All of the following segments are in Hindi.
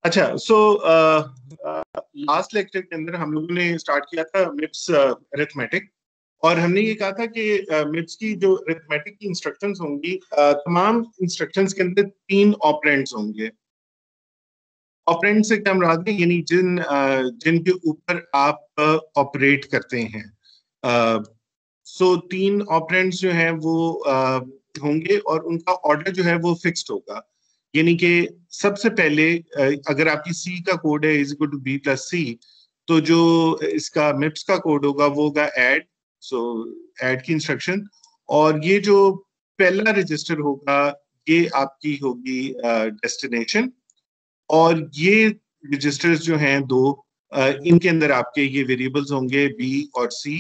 अच्छा, सो लास्ट लेक्चर के अंदर हम लोगों ने स्टार्ट किया था मिप्स अरिथमेटिक, और हमने ये कहा था कि मिप्स की जो अरिथमेटिक की इंस्ट्रक्शंस होंगी, तमाम इंस्ट्रक्शंस के अंदर 3 ऑपरेंड्स होंगे। ऑपरेंड से क्या मुराद है, यानी जिनके ऊपर आप ऑपरेट करते हैं। सो 3 ऑपरेंड्स जो हैं वो होंगे, और उनका ऑर्डर जो है वो फिक्स्ड होगा। यानी कि सबसे पहले अगर आपकी सी का कोड है is equal to B plus C, तो जो इसका मिप्स का कोड होगा वो होगा ऐड। सो ऐड की इंस्ट्रक्शन, और ये जो पहला रजिस्टर होगा ये आपकी होगी डेस्टिनेशन, और ये रजिस्टर्स जो हैं दो, इनके अंदर आपके ये वेरिएबल्स होंगे बी और सी,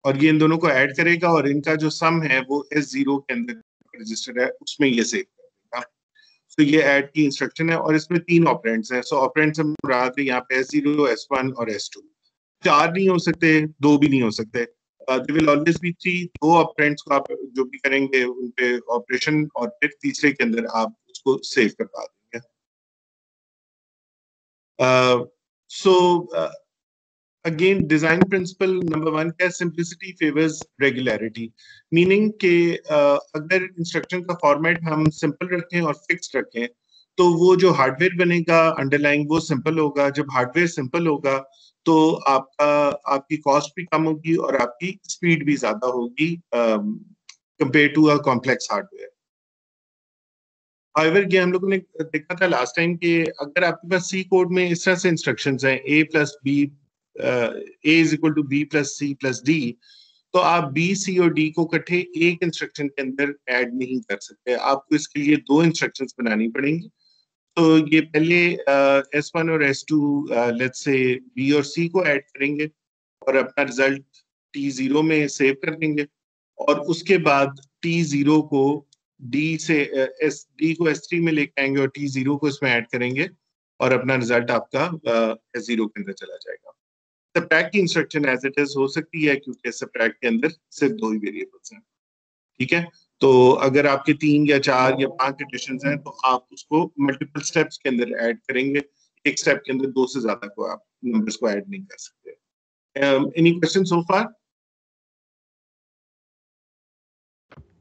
और ये इन दोनों को ऐड करेगा, और इनका जो सम है वो S0 के अंदर रजिस्टर है उसमें ये सेव कर देगा। तो ये ऐड की इंस्ट्रक्शन है, और इसमें 3 ऑपरेंड्स हैं। सो ऑपरेंड्स हम मुराद है यहाँ पे S0, S1 और S2। 4 नहीं हो सकते, 2 भी नहीं हो सकते, they will always be 3। 2 operands को आप जो भी करेंगे उन पे ऑपरेशन, और फिर तीसरे के अंदर आप उसको सेव करवा देंगे। So again design principle number 1 क्या है, सिंप्लिसिटी फेवर्स रेगुलरिटी। मीनिंग के अगर इंस्ट्रक्शन का फॉर्मेट हम सिंपल रखें और फिक्स रखें, तो वो जो हार्डवेयर बनेगा अंडरलाइंग वो सिंपल होगा। जब हार्डवेयर सिंपल होगा तो आपकी कॉस्ट भी कम होगी और आपकी स्पीड भी ज्यादा होगी compare to a complex hardware. However ये हम लोगों ने देखा था लास्ट टाइम कि अगर आपके पास सी कोड में इस तरह से इंस्ट्रक्शंस हैं A plus B, A is equal to B plus C plus D, तो आप बी सी और डी को इकट्ठे एक इंस्ट्रक्शन के अंदर ऐड नहीं कर सकते। आपको इसके लिए 2 इंस्ट्रक्शंस बनानी पड़ेंगी। तो ये पहले S1 और S2 लेट्स से बी और सी को ऐड करेंगे, और अपना रिजल्ट T0 में सेव कर देंगे, और उसके बाद T0 को डी से डी को S3 में लेके आएंगे, और T0 को इसमें ऐड करेंगे, और अपना रिजल्ट आपका S0 के अंदर चला जाएगा। सबट्रैक्ट की इंस्ट्रक्शन एज इट इज हो सकती है, क्योंकि सबट्रैक्ट के अंदर सिर्फ 2 ही वेरिएबल्स हैं। ठीक है, तो अगर आपके 3 या 4 या 5 कंडीशंस हैं, तो आप उसको मल्टीपल स्टेप्स के अंदर ऐड करेंगे। एक स्टेप के अंदर 2 से ज्यादा को आप नंबर्स को ऐड नहीं कर सकते। Any question so far?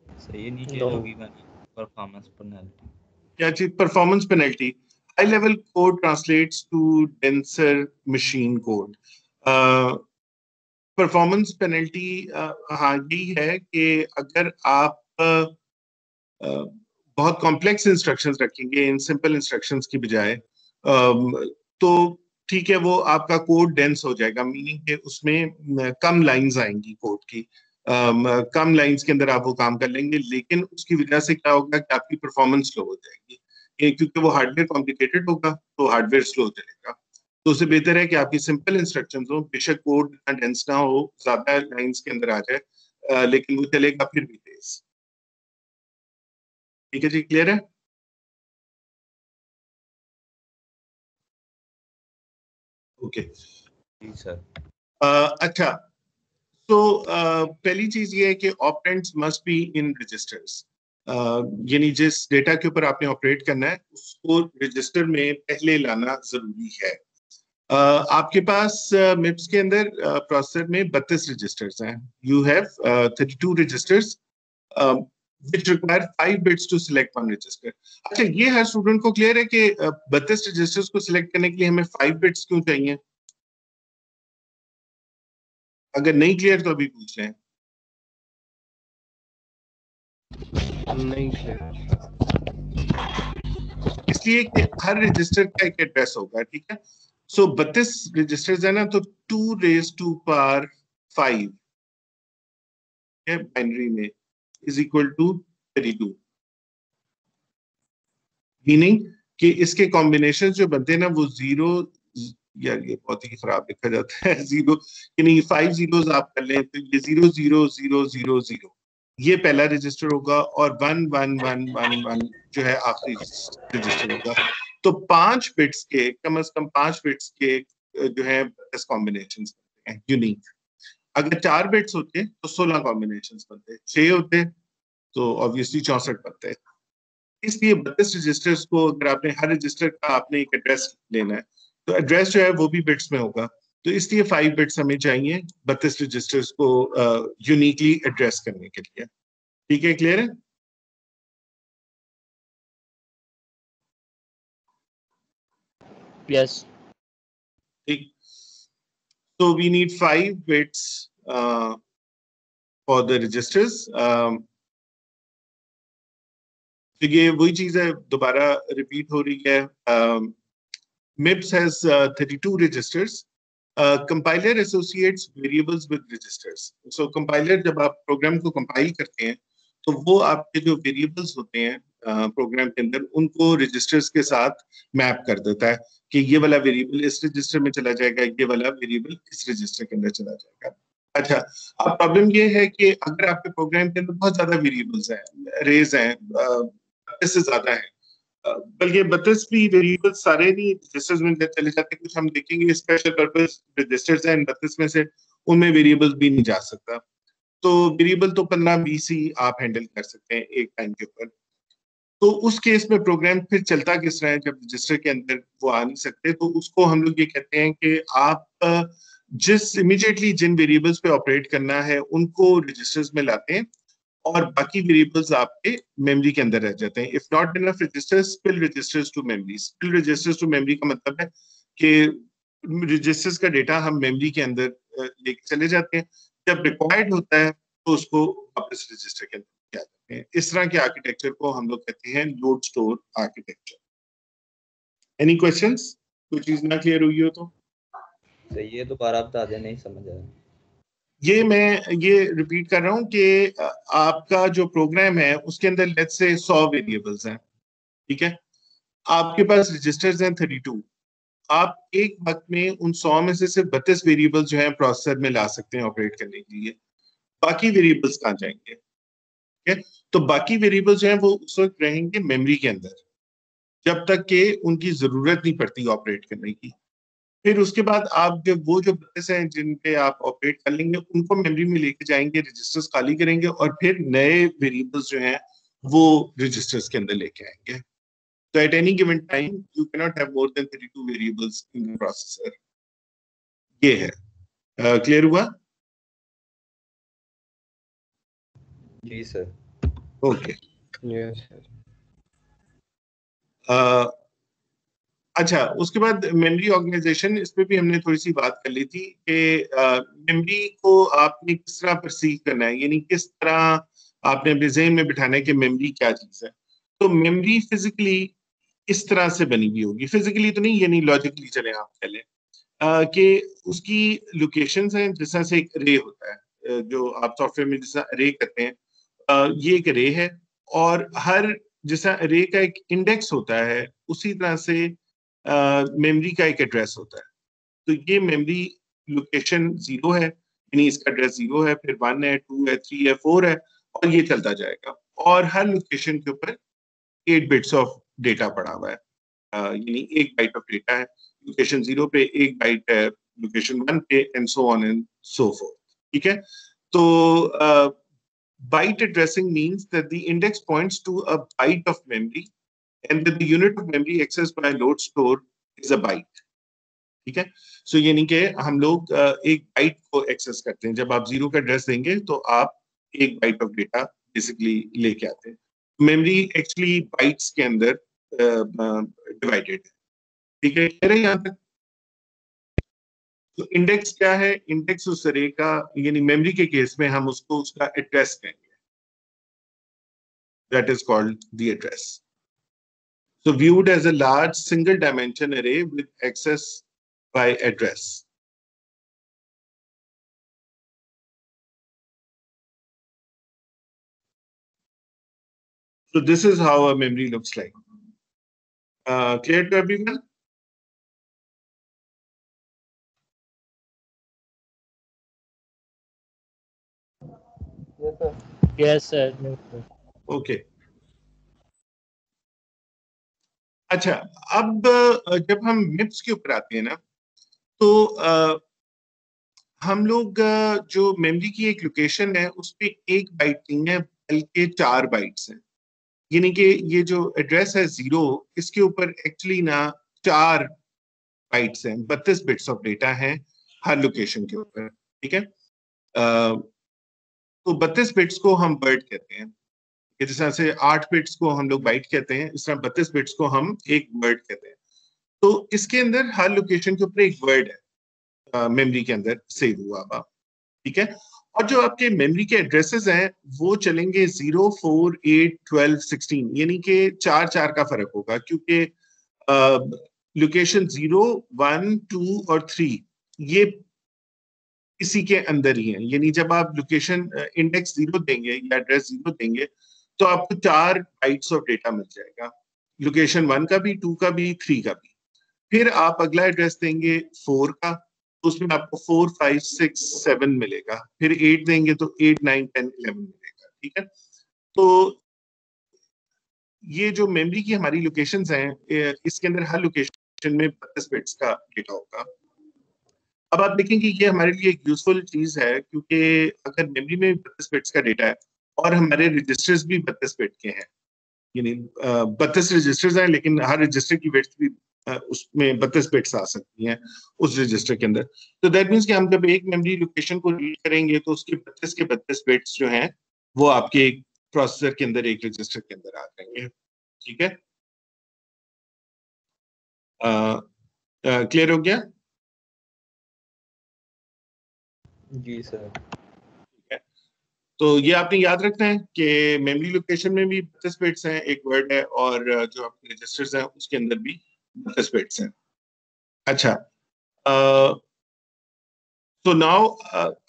सही है, नीचे जो भी परफॉर्मेंस पेनल्टी। क्या चीज? Performance penalty. High level code translates to denser machine code. Performance penalty हाँ यही है कि अगर आप बहुत कॉम्प्लेक्स इंस्ट्रक्शंस रखेंगे इन सिंपल इंस्ट्रक्शंस की बजाय, तो ठीक है वो आपका कोड डेंस हो जाएगा, मीनिंग कि उसमें कम लाइंस आएंगी कोड की। कम लाइंस के अंदर आप वो काम कर लेंगे, लेकिन उसकी वजह से क्या होगा कि आपकी परफॉर्मेंस स्लो हो जाएगी। क्योंकि वो हार्डवेयर कॉम्प्लिकेटेड होगा तो हार्डवेयर स्लो चलेगा। तो उससे बेहतर है कि आपकी सिंपल इंस्ट्रक्शंस हो, बेशक कोड डेंस ना हो, ज्यादा लाइंस के अंदर आ जाए, लेकिन वो चलेगा फिर भी तेज। ठीक है जी, क्लियर है? ओके जी सर। अच्छा, तो पहली चीज ये है कि operands must be in registers. यानी जिस डेटा के ऊपर आपने ऑपरेट करना है उसको रजिस्टर में पहले लाना जरूरी है। आपके पास मिप्स के अंदर प्रोसेसर में 32 रजिस्टर्स हैं। You have 32 registers which require 5 bits to select one register. अच्छा, ये हर स्टूडेंट को क्लियर है कि 32 रजिस्टर्स को सिलेक्ट करने के लिए हमें 5 बिट्स क्यों चाहिए? अगर नहीं क्लियर तो अभी पूछ लें। नहीं क्लियर। इसलिए कि हर रजिस्टर का एक एड्रेस होगा, ठीक है। सो 32 रजिस्टर्स है ना, तो 2 raised to power 5 बाइनरी में इज इक्वल टू 32। मीनिंग कि इसके कॉम्बिनेशन जो बनते हैं ना वो जीरो, यार ये बहुत ही खराब लिखा जाता है जीरो, यानी 5 जीरोस आप कर लें तो ये 0 0 0 0 0 ये पहला रजिस्टर होगा, और 1 1 1 1 1 जो है आखिरी रजिस्टर होगा। तो 5 बिट्स के कम से कम 5 बिट्स के जो है 10 कॉम्बिनेशन बनते हैं यूनिक। अगर 4 बिट्स होते तो 16 कॉम्बिनेशन बनते, 6 होते तो ऑब्वियसली 64 बनते। इसलिए 32 रजिस्टर्स को अगर आपने हर रजिस्टर का आपने एक एड्रेस लेना है तो एड्रेस जो है वो भी बिट्स में होगा, तो इसलिए 5 बिट्स हमें चाहिए 32 रजिस्टर्स को यूनिकली एड्रेस करने के लिए। ठीक है, क्लियर है? Yes. ठीक, so we need 5 bits for the registers. तो ये वही चीज है, दोबारा रिपीट हो रही है। MIPS has 32 registers. Compiler associates variables with registers. So compiler जब आप प्रोग्राम को कंपाइल करते हैं तो वो आपके जो वेरिएबल्स होते हैं प्रोग्राम के अंदर उनको रजिस्टर्स के साथ मैप कर देता है कि ये वाला वेरिएबल इस रजिस्टर में चला जाएगा, ये वाला वेरिएबल इस रजिस्टर के अंदर चला जाएगा। अच्छा, अब प्रॉब्लम ये है कि अगर आपके प्रोग्राम के अंदर बहुत ज्यादा वेरिएबल्स हैं, अरेज हैं, इससे ज्यादा है, बल्कि 32 भी वेरिएबल सारे नहीं रजिस्टर्स में चले जाते, कुछ हम देखेंगे स्पेशल पर्पस रजिस्टर्स हैं 32 में से, उनमें वेरिएबल्स भी नहीं जा सकता। तो वेरिएबल तो 15-20 ही आप हैंडल कर सकते हैं एक टाइम के ऊपर। तो उस केस में प्रोग्राम फिर चलता किस तरह है, जब रजिस्टर के अंदर वो आ नहीं सकते तो उसको हम लोग ये कहते हैं कि आप जिस इमीडिएटली जिन वेरिएबल्स पे ऑपरेट करना है उनको रजिस्टर्स में लाते हैं और बाकी वेरिएबल्स आपके मेमोरी के अंदर रह जाते हैं। If not enough registers, spill registers to memory. Spill registers to memory का मतलब है कि रजिस्टर्स का डेटा हम मेमोरी के अंदर लेके चले जाते हैं, जब रिक्वायर्ड होता है तो उसको वापस रजिस्टर के अंदर किया जाते हैं। इस तरह के आर्किटेक्चर को हम लोग कहते हैं load store architecture. Any questions? कोई चीज ना क्लियर हुई हो तो सही है, दोबारा बता दें, नहीं समझ आया। ये मैं ये रिपीट कर रहा हूँ कि आपका जो प्रोग्राम है उसके अंदर लेट्स से 100 वेरिएबल्स हैं, ठीक है, आपके पास रजिस्टर्स हैं 32। आप एक वक्त में उन 100 में से सिर्फ 32 वेरिएबल्स जो है प्रोसेसर में ला सकते हैं ऑपरेट करने के लिए, बाकी वेरिएबल्स कहाँ जाएंगे? ठीक है, तो बाकी वेरिएबल्स जो हैं वो उस वक्त रहेंगे मेमोरी के अंदर जब तक कि उनकी जरूरत नहीं पड़ती ऑपरेट करने की। फिर उसके बाद आप जब वो जो 32 हैं जिन पे आप ऑपरेट कर लेंगे उनको मेमोरी में लेके जाएंगे, रजिस्टर्स खाली करेंगे और फिर नए वेरिएबल्स जो हैं वो रजिस्टर्स के अंदर लेके आएंगे। तो at any given time you can not have more than 32 variables in the processor. ये है, क्लियर हुआ? जी सर। ओके। Yes, sir. अच्छा, उसके बाद मेमोरी ऑर्गेनाइजेशन, इस पे भी हमने थोड़ी सी बात कर ली थी कि मेमोरी को आपने किस तरह परसीव करना है, यानी किस तरह आपने अपने ज़हन में बिठाना है कि मेमोरी क्या चीज़ है। तो मेमोरी फिजिकली इस तरह से बनी हुई होगी, फिजिकली तो नहीं, यानी लॉजिकली चले आप पहले कि उसकी लोकेशंस हैं, जिस तरह से एक अरे होता है, जो आप सॉफ्टवेयर में जिस तरह अरे करते हैं, ये एक अरे है और हर जैसा अरे का एक इंडेक्स होता है उसी तरह से मेमोरी का एक एड्रेस होता है। तो ये मेमोरी लोकेशन 0 है, यानी इसका एड्रेस 0 है, फिर 1 है, 2 है, 3 है, 4 है और ये चलता जाएगा। और हर लोकेशन के ऊपर 8 बिट्स ऑफ डेटा पड़ा हुआ है, यानी 1 बाइट ऑफ डेटा है। लोकेशन 0 पे 1 बाइट है, लोकेशन 1 पे and so on and so fourth. ठीक है, तो byte addressing means that the index points to a byte of memory and that the unit of memory accessed by load store is a byte. ठीक है, सो यानी कि हम लोग एक बाइट को एक्सेस करते हैं। जब आप 0 का एड्रेस देंगे तो आप एक बाइट ऑफ डेटा बेसिकली लेके आते हैं। मेमोरी एक्चुअली बाइट्स के अंदर डिवाइडेड है। ठीक है, क्लियर है यहाँ तक? तो इंडेक्स क्या है? इंडेक्स उस अरे का, यानी मेमोरी के केस में हम उसको उसका एड्रेस कहेंगे, that is called the address. So viewed as a large single dimension array with access by address. So this is how a memory looks like. Clear to everyone? Yes, sir. Okay. अच्छा, अब जब हम MIPS के ऊपर आते हैं ना, तो हम लोग जो मेमोरी की एक लोकेशन है उस पे 1 बाइट नहीं है बल्कि 4 बाइट्स हैं। यानी कि ये जो एड्रेस है 0, इसके ऊपर एक्चुअली ना 4 बाइट्स हैं, 32 बिट्स ऑफ डेटा हैं हर लोकेशन के ऊपर, ठीक है। तो 32 बिट्स को हम वर्ड कहते हैं। जिस तरह से 8 बिट्स को हम लोग बाइट कहते हैं, इस तरह 32 बिट्स को हम एक वर्ड कहते हैं। तो इसके अंदर हर लोकेशन के ऊपर एक वर्ड है मेमोरी के अंदर सेव हुआ हुआ, ठीक है। और जो आपके मेमोरी के एड्रेसेस हैं वो चलेंगे 0, 4, 8, 12, 16, यानी कि 4 का फर्क होगा, क्योंकि लोकेशन 0, 1, 2 और 3 ये इसी के अंदर ही है। यानी जब आप लोकेशन इंडेक्स 0 देंगे या एड्रेस 0 देंगे तो आपको 4 बाइट्स ऑफ डेटा मिल जाएगा, लोकेशन 1 का भी, 2 का भी, 3 का भी। फिर आप अगला एड्रेस देंगे 4 का, तो उसमें आपको 4, 5, 6, 7 मिलेगा। फिर 8 देंगे तो 8, 9, 10, 11 मिलेगा, ठीक है। तो ये जो मेमोरी की हमारी लोकेशंस हैं, इसके अंदर हर लोकेशन में 32 बिट्स का डेटा होगा। अब आप देखेंगे ये हमारे लिए एक यूजफुल चीज है, क्योंकि अगर मेमोरी में 32 बिट्स का डेटा है और हमारे रजिस्टर्स भी 32 बिट के हैं, यानी 32 रजिस्टर्स हैं, लेकिन हर रजिस्टर की बिट्स भी उसमें 32 बिट्स आ सकती हैं उस रजिस्टर के अंदर। तो दैट मीन्स कि हम जब एक मेमोरी लोकेशन को रीड करेंगे तो उसके 32 के 32 बिट्स जो हैं वो आपके एक प्रोसेसर के अंदर, एक रजिस्टर के अंदर आ जाएंगे, ठीक है। क्लियर हो गया? जी सर। ठीक है, तो ये आपने याद रखना है कि मेमोरी लोकेशन में भी 32 बिट्स हैं, एक वर्ड है, और जो आपके रजिस्टर्स हैं उसके अंदर भी 32 बिट्स हैं। अच्छा, तो नाउ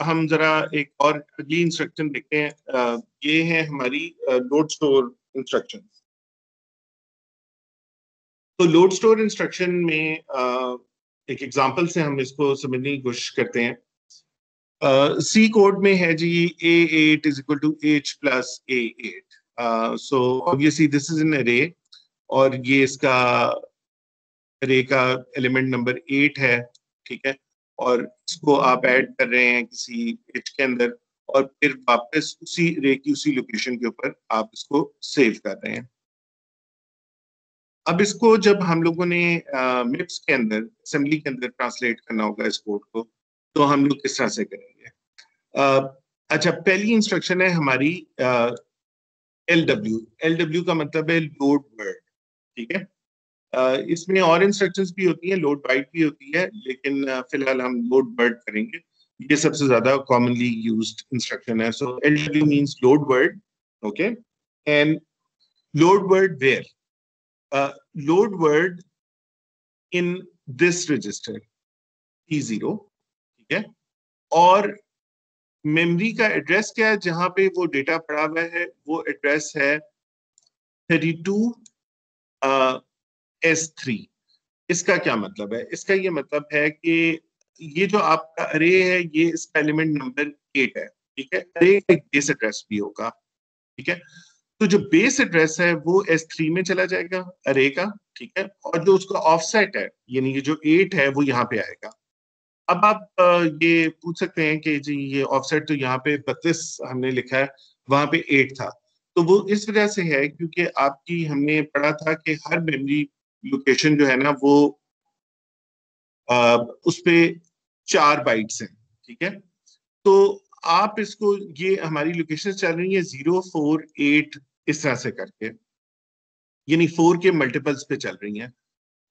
हम जरा एक और अगली इंस्ट्रक्शन देखते हैं। ये है हमारी लोड स्टोर इंस्ट्रक्शन। तो लोड स्टोर इंस्ट्रक्शन में एक एग्जांपल से हम इसको समझने की कोशिश करते हैं। सी कोड में है जी A8 is equal to H plus A8। So obviously this is an array, और ये इसका अरे का एलिमेंट नंबर 8 है, ठीक है। और इसको आप ऐड कर रहे हैं किसी H के अंदर, और फिर वापस उसी अरे की उसी लोकेशन के ऊपर आप इसको सेव कर रहे हैं। अब इसको जब हम लोगों ने मिप्स के अंदर, असेंबली के अंदर ट्रांसलेट करना होगा इस कोड को, तो हम लोग किस तरह से करेंगे? अच्छा, पहली इंस्ट्रक्शन है हमारी LW। LW का मतलब है लोड वर्ड, ठीक है। इसमें और इंस्ट्रक्शंस भी होती हैं, लोड बाइट भी होती है, लेकिन फिलहाल हम लोड वर्ड करेंगे। ये सबसे ज्यादा कॉमनली यूज्ड इंस्ट्रक्शन है। So LW means load word, okay, and load word where, load word in this register T0, ठीक है। और मेमोरी का एड्रेस क्या है जहां पे वो डेटा पड़ा हुआ है? वो एड्रेस है 32 S3। इसका क्या मतलब है? इसका ये मतलब है कि ये जो आपका अरे है, ये इसका एलिमेंट नंबर 8 है, ठीक है। अरे का एक बेस एड्रेस भी होगा, ठीक है। तो जो बेस एड्रेस है वो S3 में चला जाएगा अरे का, ठीक है। और जो उसका ऑफसेट है, यानी ये जो 8 है, वो यहाँ पे आएगा। अब आप ये पूछ सकते हैं कि जी ये ऑफसेट तो यहाँ पे 32 हमने लिखा है, वहां पे 8 था। तो वो इस वजह से है क्योंकि आपकी, हमने पढ़ा था कि हर मेमोरी लोकेशन जो है ना वो उस पे 4 बाइट्स हैं, ठीक है। तो आप इसको, ये हमारी लोकेशन चल रही है 0, 4, 8 इस तरह से करके, यानी 4 के मल्टीपल्स पे चल रही हैं।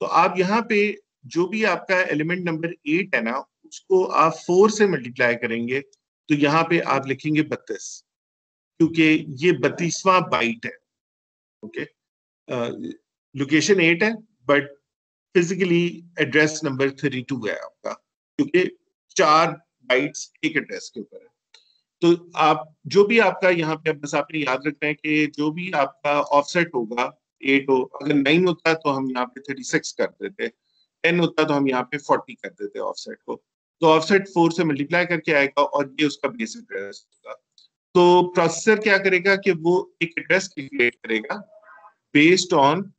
तो आप यहाँ पे जो भी आपका एलिमेंट नंबर 8 है ना, उसको आप 4 से मल्टीप्लाई करेंगे, तो यहाँ पे आप लिखेंगे 32, क्योंकि ये 32वां बाइट है, ओके। लोकेशन 8 है, बट फिजिकली एड्रेस नंबर 32 है आपका, क्योंकि 4 बाइट्स एक एड्रेस के ऊपर है। तो आप जो भी आपका यहाँ पे, बस आपने याद रखना है कि जो भी आपका ऑफसेट होगा, 8 हो, अगर 9 होता तो हम यहाँ पे 36 कर देते, 10 होता तो हम यहाँ पे 40 कर देते ऑफसेट को। तो ऑफसेट 4 से मल्टीप्लाई करके आएगा और ये उसका बेस एड्रेस होगा। तो प्रोसेसर क्या करेगा कि वो एक एड्रेस क्रिएट करेगा based on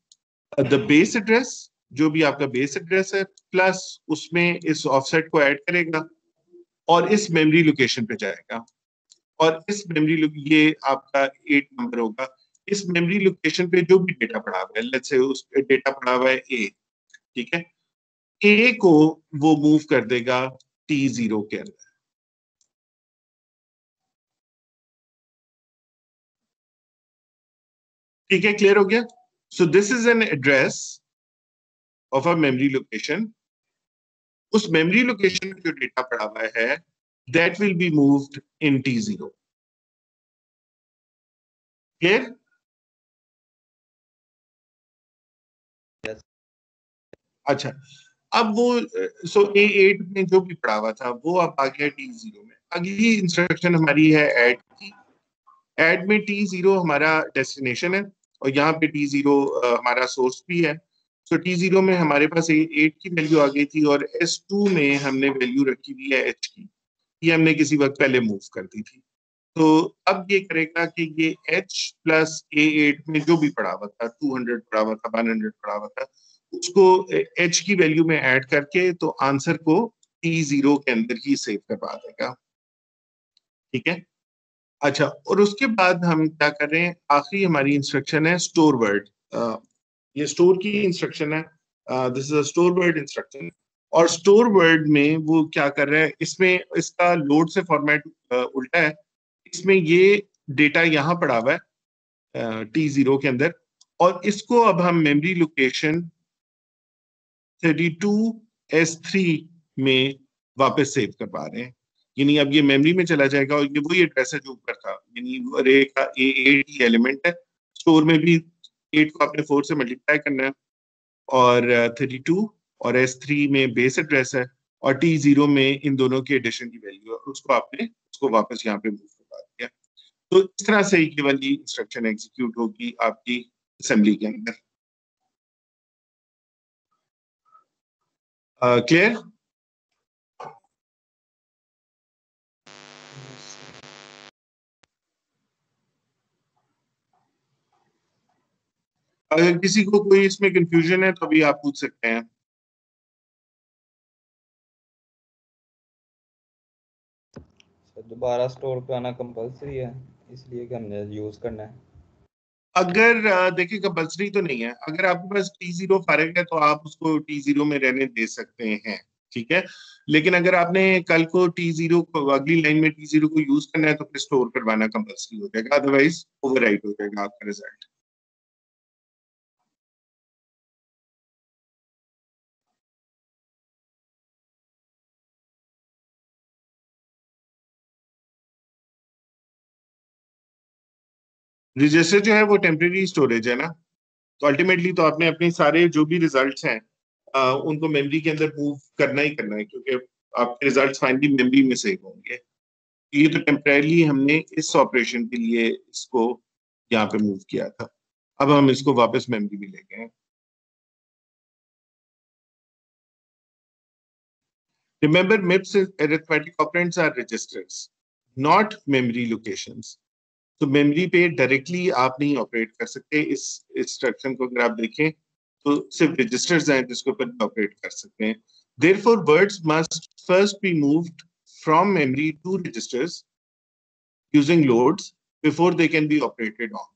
the base address, जो भी आपका बेस एड्रेस है, प्लस उसमें इस ऑफसेट को ऐड करेगा और इस मेमोरी लोकेशन पे जाएगा। और इस मेमोरी, ये आपका 8 नंबर होगा, इस मेमोरी लोकेशन पे जो भी डेटा पड़ा हुआ है, लेट्स से उस डेटा पड़ा हुआ है ए, ठीक है, ए को वो मूव कर देगा T0 के अंदर। ठीक है, क्लियर हो गया? So this is an address of a memory location. उस मेमोरी लोकेशन में जो डेटा पड़ा हुआ है that will be moved in T0। Clear? Yes. अच्छा, अब वो A8 में जो भी पड़ा हुआ था वो अब आ गया T0 में। अगली इंस्ट्रक्शन हमारी है ऐड की। ऐड में T0 हमारा डेस्टिनेशन है और यहाँ पे T0 हमारा सोर्स भी है। सो T0 में हमारे पास A8 की वैल्यू आ गई थी और S2 में हमने वैल्यू रखी हुई है H की, ये हमने किसी वक्त पहले मूव कर दी थी। तो अब ये करेगा कि ये H प्लस A8 में जो भी पड़ा हुआ था, 200 पड़ा हुआ था, 100 पड़ा हुआ था, उसको H की वैल्यू में ऐड करके तो आंसर को T0 के अंदर ही सेव करवा देगा। ठीक है, अच्छा, और उसके बाद हम क्या कर रहे हैं, आखिरी हमारी इंस्ट्रक्शन है स्टोर वर्ड। ये स्टोर की इंस्ट्रक्शन है, this is a store word instruction. और स्टोर वर्ड में वो क्या कर रहा है, इसमें इसका लोड से फॉर्मेट उल्टा है। इसमें ये डेटा यहाँ पड़ा हुआ है T0 के अंदर, और इसको अब हम मेमोरी लोकेशन 32S3 में वापस सेव करवा रहे हैं। यानी अब ये मेमोरी में चला जाएगा और ये वही एड्रेस है जो ऊपर था, यानी अरे का A8 ही एलिमेंट है। स्टोर में भी 8 को आपने 4 से मल्टीप्लाई करना है, और 32 और S3 में बेस एड्रेस है, और T0 में इन दोनों की एडिशन की वैल्यू है, उसको आपने उसको वापस यहाँ पे मूव करवा दिया। तो इस तरह से ये वाली इंस्ट्रक्शन एग्जीक्यूट होगी आपकी असेंबली के अंदर। क्लियर? अगर किसी को कोई इसमें कंफ्यूजन है तो अभी आप पूछ सकते हैं। दोबारा स्टोर पे आना कंपलसरी है, इसलिए कि हमने यूज करना है। अगर देखिए, कंपल्सरी तो नहीं है। अगर आपके पास T0 फारिग है तो आप उसको T0 में रहने दे सकते हैं, ठीक है। लेकिन अगर आपने कल को T0 को अगली लाइन में T0 को यूज करना है तो फिर स्टोर करवाना कंपल्सरी हो जाएगा, अदरवाइज ओवरराइट हो जाएगा आपका रिजल्ट। रजिस्टर जो है वो टेम्परेरी स्टोरेज है ना, तो अल्टीमेटली तो आपने अपने सारे जो भी रिजल्ट्स हैं उनको मेमोरी के अंदर मूव करना ही करना है, क्योंकि आपके रिजल्ट्स फाइनली मेमोरी में सेव होंगे। ये तो टेम्परेरी हमने इस ऑपरेशन के लिए इसको यहाँ पे मूव किया था, अब हम इसको वापस मेमोरी में ले गए। Remember, MIPS arithmetic operands are registers, not memory locations. तो मेमोरी पे डायरेक्टली आप नहीं ऑपरेट कर सकते। इस इंस्ट्रक्शन को अगर आप देखें तो सिर्फ रजिस्टर्स हैं जिसके ऊपर ऑपरेट कर सकते हैं। Therefore, words must first be moved from memory to registers using loads before they can be operated on.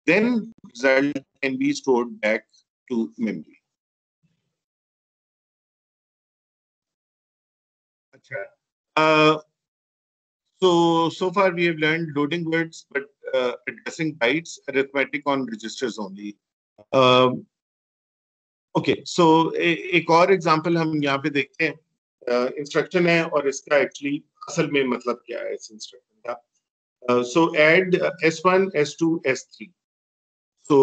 Then result can be stored back to memory. अच्छा, so far we have learned loading words, but addressing bytes, arithmetic on registers only. Okay, so एक और एग्जांपल हम यहाँ पे देखते हैं। इंस्ट्रक्शन है और इसका एक्चुअली असल में मतलब क्या है इस इंस्ट्रक्शन का। सो ऐड S1 S2 S3। सो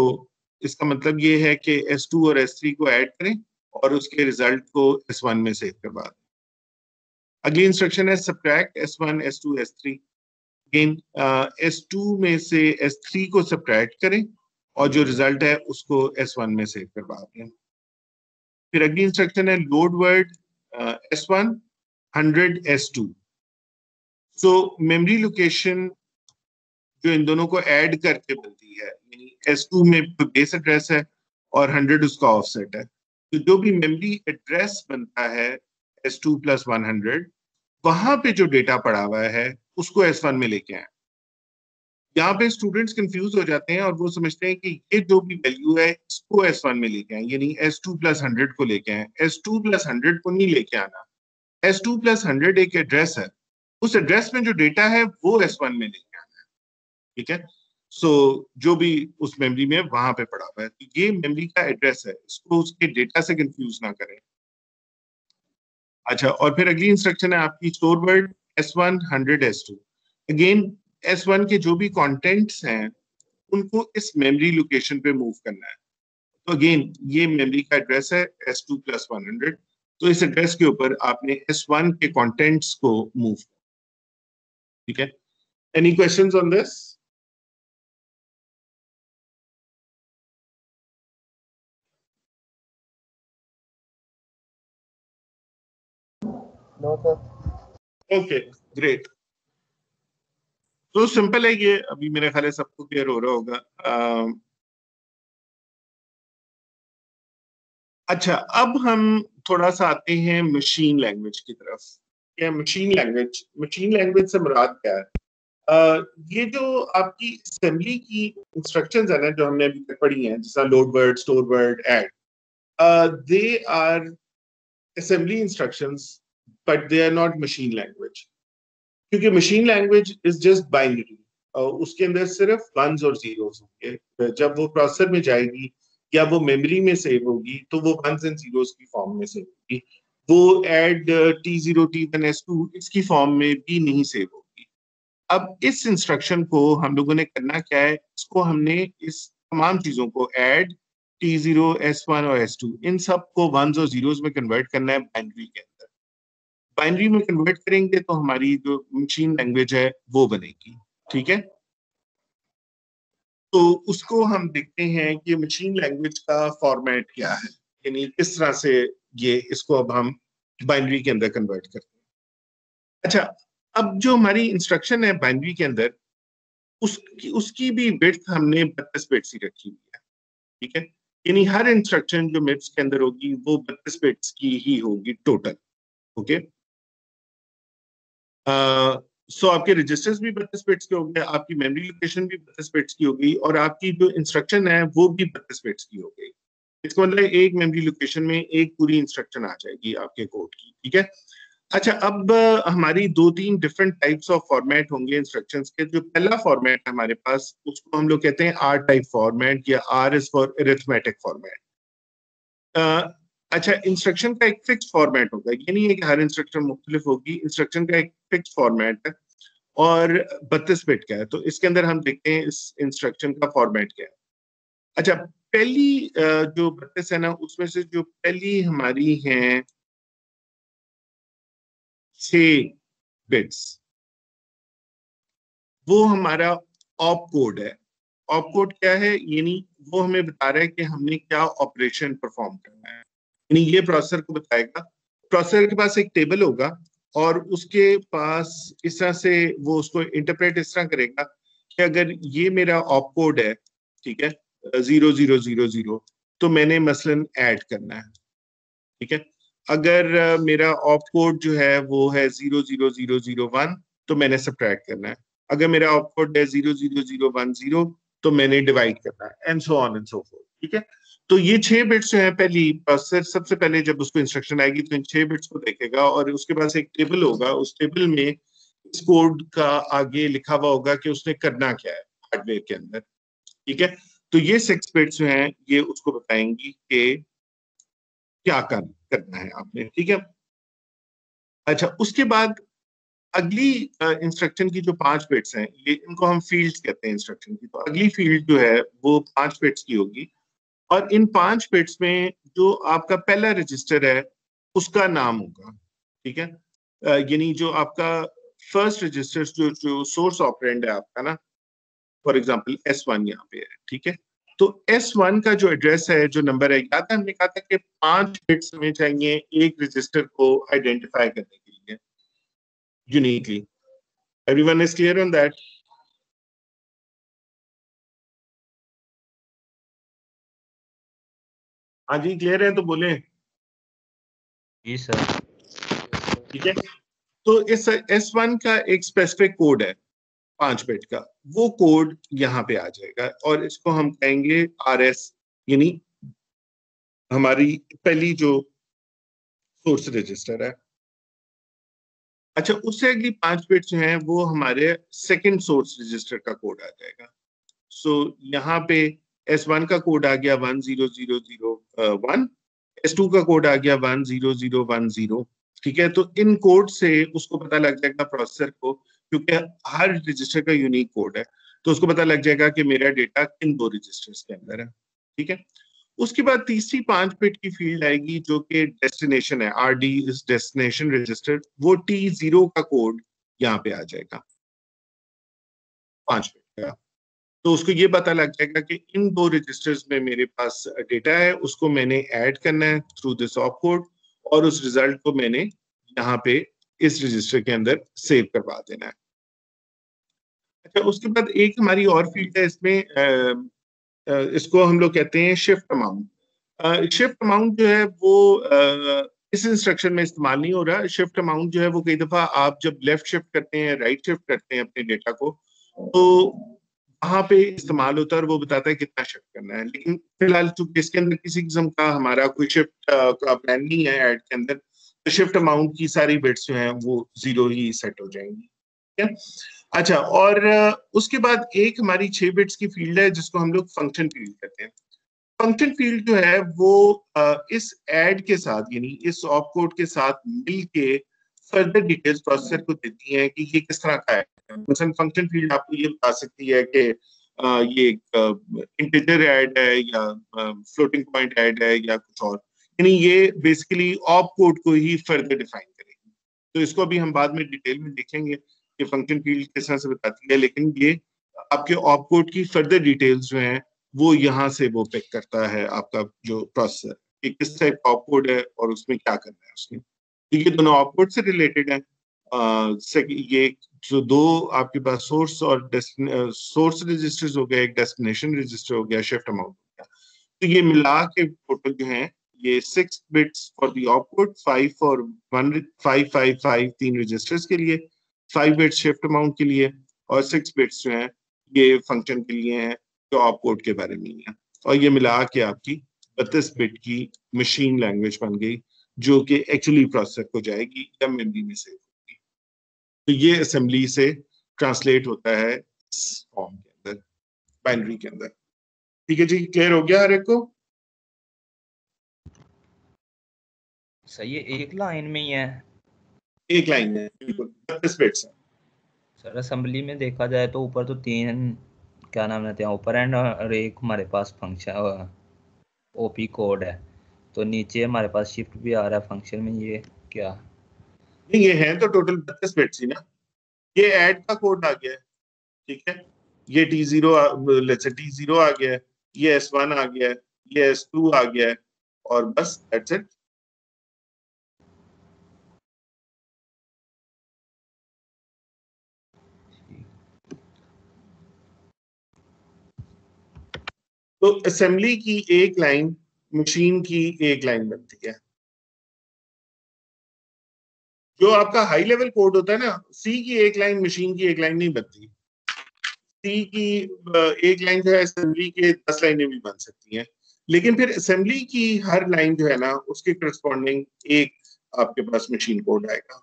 इसका मतलब ये है कि S2 और S3 को ऐड करें और उसके रिजल्ट को S1 में सेव करवा दें। अगली इंस्ट्रक्शन है subtract S1 S2 S3। Again S2 में से S3 को सब्ट्रैक्ट करें और जो रिजल्ट है उसको S1 में सेव करवा दें। फिर अगली इंस्ट्रक्शन है लोड वर्ड S1 100 S2। सो मेमोरी लोकेशन जो इन दोनों को ऐड करके बनती है, यानी S2 में बेस एड्रेस है और 100 उसका ऑफसेट है, तो जो भी मेमोरी एड्रेस बनता है S2 प्लस 100, वहां पे जो डेटा पड़ा हुआ है उसको S1 में लेके आए। यहाँ पे स्टूडेंट्स कंफ्यूज हो जाते हैं और वो समझते हैं कि ये जो भी वैल्यू है इसको S1 में लेके आए, यानी S2 + 100 को लेके आए। S2 + 100 को नहीं लेके आना। S2 + 100 एक एड्रेस है, उस एड्रेस में जो डेटा है वो S1 में लेके आना है, ठीक है। सो जो भी उस मेमोरी में वहां पे पड़ा हुआ है, तो ये मेमोरी का एड्रेस है, इसको उसके डेटा से कंफ्यूज ना करें। अच्छा, और फिर अगली इंस्ट्रक्शन है आपकी store word S1 100 S2। Again S1 के जो भी कंटेंट्स हैं उनको इस मेमोरी लोकेशन पे मूव करना है। तो अगेन ये मेमोरी का एड्रेस है S2 + 100, तो इस एड्रेस के ऊपर आपने S1 के कंटेंट्स को मूव करना, ठीक है। Any questions on this? No, sir. Okay, great. तो सिंपल है ये, अभी मेरे ख्याल है सबको क्लियर हो रहा होगा। अच्छा, अब हम थोड़ा सा आते हैं मशीन लैंग्वेज की तरफ। क्या मशीन लैंग्वेज से मुराद क्या है? ये जो आपकी असेंबली की इंस्ट्रक्शंस है ना, जो हमने अभी तक पढ़ी हैं, जैसा load word, store word, add, they are assembly instructions, but they are not machine language. क्योंकि machine language is just binary, उसके अंदर सिर्फ वंस और जीरोस होंगे। जब वो प्रोसेसर में जाएगी या वो मेमोरी में सेव होगी तो वो वंस एंड जीरोस की फॉर्म में सेव होगी। वो ऐड T0 T1 S2 इसकी फॉर्म में भी नहीं सेव होगी। अब इस इंस्ट्रक्शन को हम लोगों ने करना क्या है, इसको हमने इस तमाम चीजों को ऐड T0 S1 और S2 इन सब को वंस और जीरोस में कन्वर्ट करना है बाइनरी के अंदर। बाइनरी में कन्वर्ट करेंगे तो हमारी जो मशीन लैंग्वेज है वो बनेगी, ठीक है। तो उसको हम देखते हैं कि मशीन लैंग्वेज का फॉर्मेट क्या है, यानी किस तरह से ये इसको अब हम बाइनरी के अंदर कन्वर्ट करते हैं। अच्छा, अब जो हमारी इंस्ट्रक्शन है बाइनरी के अंदर, उसकी भी विड्थ हमने 32 बिट्स ही रखी हुई है, ठीक है। यानी हर इंस्ट्रक्शन जो मिट्स के अंदर होगी वो 32 बिट्स की ही होगी टोटल, ओके। सो आपके रजिस्टर्स भी 32 बिट्स के हो गए, आपकी मेमोरी लोकेशन भी 32 बिट्स की हो गई, और आपकी जो इंस्ट्रक्शन है वो भी 32 बिट्स की हो गई। इसका मतलब एक मेमोरी लोकेशन में एक पूरी इंस्ट्रक्शन आ जाएगी आपके कोड की, ठीक है। अच्छा, अब हमारी 2-3 डिफरेंट टाइप्स ऑफ फॉर्मेट होंगे इंस्ट्रक्शंस के। जो पहला फॉर्मेट है हमारे पास, उसको हम लोग कहते हैं आर टाइप फॉर्मेट, या R is for arithmetic format. अच्छा, इंस्ट्रक्शन का एक फिक्स फॉर्मेट होगा, ये नहीं है कि हर इंस्ट्रक्शन मुख्तलिफ होगी। इंस्ट्रक्शन का एक फिक्स फॉर्मेट है और 32 बिट का है। तो इसके अंदर हम देखते हैं इस इंस्ट्रक्शन का फॉर्मेट क्या है। अच्छा, पहली जो 32 है ना, उसमें से जो पहली हमारी है 6 बिट्स, वो हमारा ऑप कोड है। ऑप कोड क्या है, यानी वो हमें बता रहा है कि हमने क्या ऑपरेशन परफॉर्म करना है, यानी ये प्रोसेसर को बताएगा। प्रोसेसर के पास एक टेबल होगा और उसके पास इस तरह से वो उसको इंटरप्रेट इस तरह करेगा कि अगर ये मेरा ऑप कोड है, ठीक है, 0000, तो मैंने मसलन ऐड करना है, ठीक है। अगर मेरा ऑप कोड जो है वो है 00001, तो मैंने सब्ट्रैक्ट करना है। अगर मेरा ऑप कोड है 00010, तो मैंने डिवाइड करना है, and so on and so fourth, ठीक है। तो ये 6 बिट्स जो है, पहली प्रोसेसर सबसे पहले जब उसको इंस्ट्रक्शन आएगी तो इन 6 बिट्स को देखेगा, और उसके पास एक टेबल होगा, उस टेबल में इस कोड का आगे लिखा हुआ होगा कि उसने करना क्या है हार्डवेयर के अंदर, ठीक है। तो ये 6 बिट्स जो हैं ये उसको बताएंगी कि क्या करना है आपने, ठीक है। अच्छा, उसके बाद अगली इंस्ट्रक्शन की जो 5 बिट्स हैं, ये इनको हम फील्ड्स कहते हैं इंस्ट्रक्शन की। तो अगली फील्ड जो है वो 5 बिट्स की होगी, और इन 5 बिट्स में जो आपका पहला रजिस्टर है उसका नाम होगा, ठीक है। यानी जो आपका फर्स्ट रजिस्टर, जो सोर्स ऑपरेंड है आपका ना, फॉर एग्जांपल S1 यहाँ पे है, ठीक है। तो S1 का जो एड्रेस है, जो नंबर है, याद है हमने कहा था कि 5 बिट्स हमें चाहिए एक रजिस्टर को आइडेंटिफाई करने के लिए uniquely. Everyone is clear on that? हाँ जी, क्लियर है तो बोले। जी सर। ठीक है, तो इस S1 का एक स्पेसिफिक कोड है 5 बिट का, वो कोड यहाँ पे आ जाएगा और इसको हम कहेंगे RS, यानी हमारी पहली जो सोर्स रजिस्टर है। अच्छा, उससे अगली 5 बिट्स जो हैं वो हमारे सेकंड सोर्स रजिस्टर का कोड आ जाएगा। सो यहाँ पे S1 का कोड आ गया 10001, S2 का कोड आ गया 10010। ठीक है, तो इन कोड से उसको पता लग जाएगा प्रोसेसर को, क्योंकि हर रजिस्टर का यूनिक कोड है, तो उसको पता लग जाएगा कि मेरा डेटा किन 2 रजिस्टर्स के अंदर है। ठीक है, उसके बाद तीसरी 5 बिट की फील्ड आएगी जो कि डेस्टिनेशन है, RD इज डेस्टिनेशन रजिस्टर, वो T0 का कोड यहाँ पे आ जाएगा 5 बिट का। तो उसको ये पता लग जाएगा कि इन 2 रजिस्टर्स में मेरे पास डेटा है, उसको मैंने ऐड करना है थ्रू दिस ऑप कोड, और उस रिजल्ट को मैंने यहाँ पे इस रजिस्टर के अंदर सेव करवा देना है। अच्छा, उसके बाद एक हमारी और फील्ड है इसमें, इसको हम लोग कहते हैं शिफ्ट अमाउंट। शिफ्ट अमाउंट जो है वो इस इंस्ट्रक्शन में इस्तेमाल नहीं हो रहा। शिफ्ट अमाउंट जो है वो कई दफा आप जब लेफ्ट शिफ्ट करते हैं, राइट शिफ्ट करते हैं अपने डेटा को, तो वहां पे इस्तेमाल होता है और वो बताता है कितना शिफ्ट करना है। लेकिन फिलहाल चूंकि इसके अंदर किसी किस्म का हमारा कोई शिफ्ट का प्लान नहीं है ऐड के अंदर, तो शिफ्ट अमाउंट की सारी बिट्स जो हैं वो 0 ही सेट हो जाएंगी। ठीक है, अच्छा, और उसके बाद एक हमारी 6 बिट्स की फील्ड है जिसको हम लोग फंक्शन फील्ड कहते हैं। फंक्शन फील्ड जो है वो इस ऐड के साथ, यानी इस ऑप कोड के साथ मिलके फर्दर डिटेल्स प्रोसेसर को देती हैं कि ये किस तरह का है। मसलन फंक्शन फील्ड आपको ये बता सकती है कि ये इंटीजर ऐड है या फ्लोटिंग पॉइंट ऐड है या कुछ और, यानी ये बेसिकली ऑप कोड को ही फर्दर डिफाइन करेगी। तो इसको अभी हम बाद में डिटेल में देखेंगे कि फंक्शन फील्ड किस तरह से बताती है, लेकिन ये आपके ऑप कोड की फर्दर डिटेल्स जो हैं वो यहाँ से वो पिक करता है आपका जो प्रोसेसर कि किस टाइप का ऑप कोड है और उसमें क्या करना है उसमें। तो ये दोनों ऑप कोड से रिलेटेड है। ये जो 2 आपके पास सोर्स और सोर्स रजिस्टर्स हो गया, एक डेस्टिनेशन रजिस्टर हो गया, शिफ्ट अमाउंट हो गया, तो ये मिला के टोटल जो है ये 6 bits for the op code, 5 for 555 3 registers के लिए, 5 बिट्स शिफ्ट अमाउंट के लिए, और 6 बिट्स जो है ये फंक्शन के लिए हैं जो ऑप कोड के बारे में है। और ये मिला के आपकी 32 बिट की मशीन लैंग्वेज बन गई जो कि एक्चुअली प्रोसेसर को जाएगी या मेमोरी में सेव होगी। तो ये असेंबली से ट्रांसलेट होता है इस फॉर्म के अंदर, बाइनरी के अंदर। ठीक है जी, क्लियर हो गया हर एक को? सही है, एक लाइन में ही है। एक लाइन है, बिल्कुल 32 बिट्स है। सर असेंबली में देखा जाए तो ऊपर तो 3 क्या नाम लेते हैं ओपर एंड, और एक हमारे पास फंक्शन ओपी कोड है, तो नीचे हमारे पास शिफ्ट भी आ रहा है फंक्शन में। ये क्या? नहीं, ये है तो टोटल 32 बिट्स ही ना। ये ऐड का कोड आ गया है, ठीक है, ये T0 लेट्स से T0 आ गया है, ये S1 आ गया है, ये S2 आ गया है, और बस दैट्स इट। तो असेंबली की एक लाइन मशीन की एक लाइन बनती है। जो आपका हाई लेवल कोड होता है ना, सी की एक लाइन मशीन की एक लाइन नहीं बनती। सी की एक लाइन जो है असेंबली के 10 लाइनें भी बन सकती हैं, लेकिन फिर असेंबली की हर लाइन जो है ना उसके करस्पॉन्डिंग एक आपके पास मशीन कोड आएगा।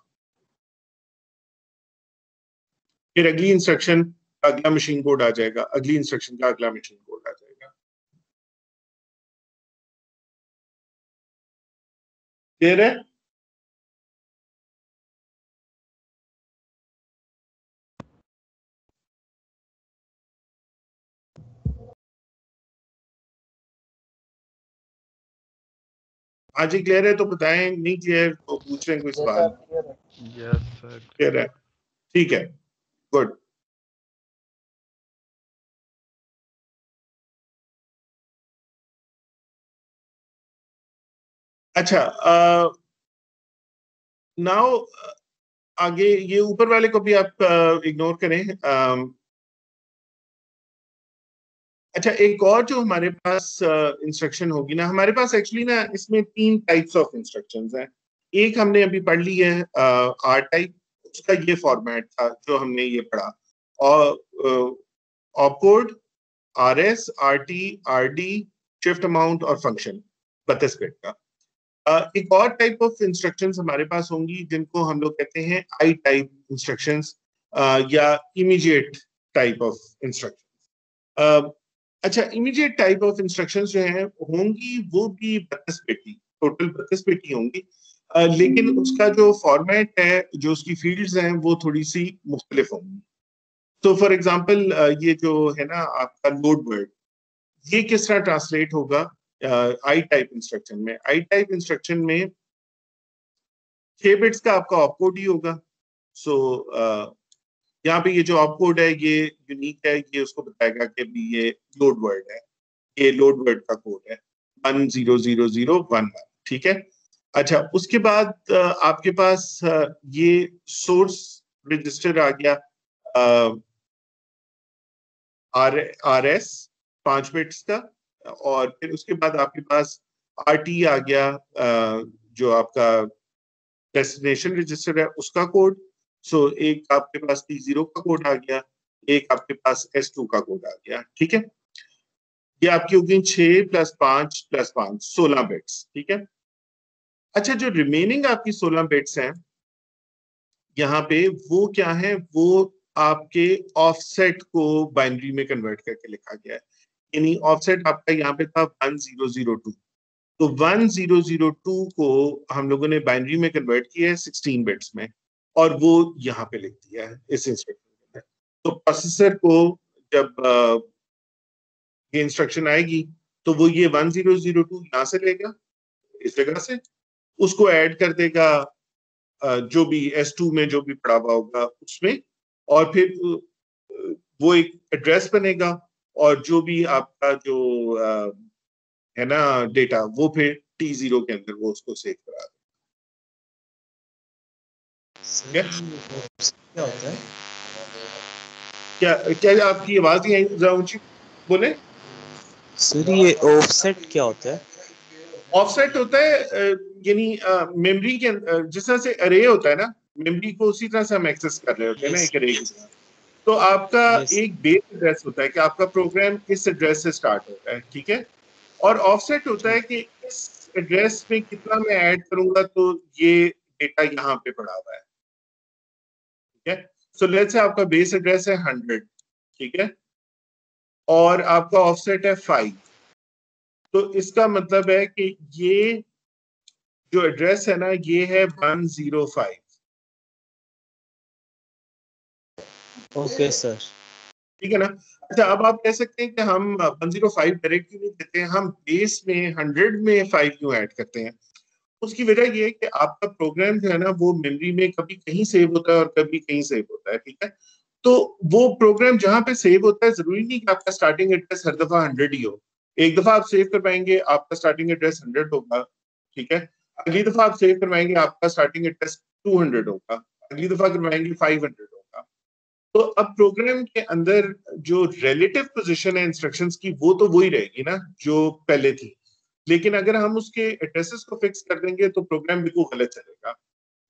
फिर अगली इंस्ट्रक्शन का अगला मशीन कोड आ जाएगा, अगली इंस्ट्रक्शन का अगला मशीन कोड आ जाएगा। क्लियर है? हाँ जी, क्लियर है तो बताएं, नहीं क्लियर तो पूछ रहे हैं कोई सवाल? Yes sir. क्लियर है, ठीक है, गुड। अच्छा, नाउ आगे ये ऊपर वाले को भी आप इग्नोर करें। अच्छा, एक और जो हमारे पास इंस्ट्रक्शन होगी ना, हमारे पास एक्चुअली ना इसमें 3 टाइप्स ऑफ इंस्ट्रक्शंस हैं। एक हमने अभी पढ़ ली है आर टाइप, उसका ये फॉर्मेट था जो हमने ये पढ़ा, और opcode, RS, RT, RD, shift amount और फंक्शन 32 बिट का। एक और टाइप ऑफ इंस्ट्रक्शंस हमारे पास होंगी जिनको हम लोग कहते हैं आई टाइप इंस्ट्रक्शंस या इमीडिएट टाइप ऑफ इंस्ट्रक्शंस। अच्छा, इमीडिएट टाइप ऑफ इंस्ट्रक्शंस जो हैं होंगी वो भी 32 बिट की, टोटल 32 बिट की होंगी, लेकिन उसका जो फॉर्मेट है, जो उसकी फील्ड्स हैं, वो थोड़ी सी मुख्तलिफ होंगी। तो फॉर एग्जांपल ये जो है ना आपका लोड वर्ड, ये किस तरह ट्रांसलेट होगा आई टाइप इंस्ट्रक्शन में? आई टाइप इंस्ट्रक्शन में 6 बिट्स का आपका ऑपकोड ही होगा। सो यहाँ पे ये जो ऑपकोड है ये यूनिक है, ये उसको बताएगा कि भी ये लोड वर्ड है, ये लोड वर्ड का कोड है 100011, ठीक है। अच्छा, उसके बाद आपके पास ये सोर्स रजिस्टर आ गया, आर एस 5 बिट्स का, और फिर उसके बाद आपके पास RT आ गया, जो आपका डेस्टिनेशन रजिस्टर है उसका कोड। सो एक आपके पास T0 का कोड आ गया, एक आपके पास S2 का कोड आ गया, ठीक है। ये आपकी होगी 6 + 5 + 5 16 बिट्स, ठीक है। अच्छा, जो रिमेनिंग आपकी 16 बिट्स हैं यहाँ पे, वो क्या है? वो आपके ऑफसेट को बाइनरी में कन्वर्ट करके लिखा गया है। यानी ऑफसेट आपका यहाँ पे था 1002, तो 1002 को हम लोगों ने बाइनरी में कन्वर्ट किया है 16 बिट्स में, और वो यहाँ पे लिख दिया है इस इंस्ट्रक्शन में। तो प्रोसेसर को जब ये इंस्ट्रक्शन आएगी तो वो ये 1002 यहाँ से लेगा, इस जगह से उसको ऐड कर देगा जो भी S2 में जो भी पड़ा हुआ होगा उसमें, और फिर वो एक एड्रेस बनेगा, और जो भी आपका जो है ना डेटा, वो फिर T0 के अंदर वो उसको सेव करा देगा। क्या होता है? क्या क्या आपकी आवाज नहीं आई, जरा ऊंची बोले। सर ये ऑफसेट क्या होता है? ऑफसेट होता है यानी मेमोरी के जिस तरह से अरे होता है ना, मेमोरी को उसी तरह से हम एक्सेस कर रहे होते हैं ना एक अरे की तरह। तो आपका एक बेस एड्रेस होता है कि आपका प्रोग्राम इस एड्रेस से स्टार्ट होता है, ठीक है। और ऑफसेट होता है कि इस एड्रेस में कितना मैं ऐड करूंगा तो ये डेटा यहाँ पे पड़ा हुआ है, ठीक है। सो लेट्स से आपका बेस एड्रेस है 100, ठीक है, और आपका ऑफसेट है 5, तो इसका मतलब है कि ये जो एड्रेस है ना ये है 105। ओके सर, ठीक है ना। अच्छा, अब आप कह सकते हैं कि हम 105 डायरेक्ट क्यों नहीं देते हैं, हम बेस में 100 में 5 क्यों ऐड करते हैं? उसकी वजह ये है कि आपका प्रोग्राम जो है ना वो मेमोरी में कभी कहीं सेव होता है और कभी कहीं सेव होता है, ठीक है। तो वो प्रोग्राम जहां पे सेव होता है, जरूरी नहीं कि आपका स्टार्टिंग एड्रेस हर दफा 100 ही हो। एक दफा आप सेव करवाएंगे आपका स्टार्टिंग एड्रेस 100 होगा, ठीक है। अगली दफा आप सेव करवाएंगे आपका स्टार्टिंग एड्रेस 200 होगा, अगली दफा करवाएंगे 500 होगा। तो अब प्रोग्राम के अंदर जो रिलेटिव पोजीशन है इंस्ट्रक्शंस की, वो तो वही रहेगी ना जो पहले थी, लेकिन अगर हम उसके एड्रेसेस को फिक्स कर देंगे तो प्रोग्राम बिल्कुल गलत चलेगा।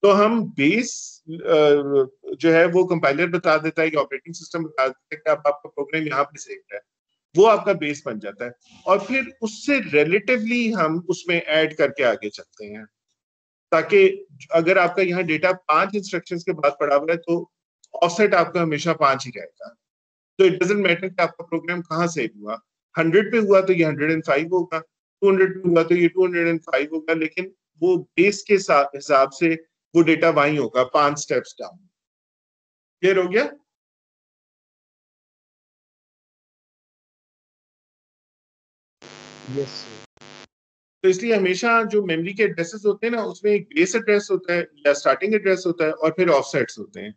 तो हम बेस जो है वो कंपाइलर बता देता है कि ऑपरेटिंग सिस्टम बता देता है कि आप आपका प्रोग्राम यहाँ पे सेव है, वो आपका बेस बन जाता है, और फिर उससे रिलेटिवली हम उसमें ऐड करके आगे चलते हैं, ताकि अगर आपका यहाँ डेटा 5 इंस्ट्रक्शंस के बाद पड़ा हुआ है तो ऑफसेट आपका हमेशा 5 ही रहेगा। तो इट डजेंट मैटर कि आपका प्रोग्राम कहाँ सेव हुआ, 100 पे हुआ तो ये 105 होगा, 200 पे हुआ तो ये 205 होगा, लेकिन वो बेस के हिसाब से वो डेटा वहीं होगा 5 स्टेप्स डाउन। क्लियर हो गया? Yes sir. तो इसलिए हमेशा जो मेमोरी के एड्रेसेस होते हैं ना, उसमें एक बेस एड्रेस होता है या स्टार्टिंग एड्रेस होता है, और फिर ऑफसेट्स होते हैं,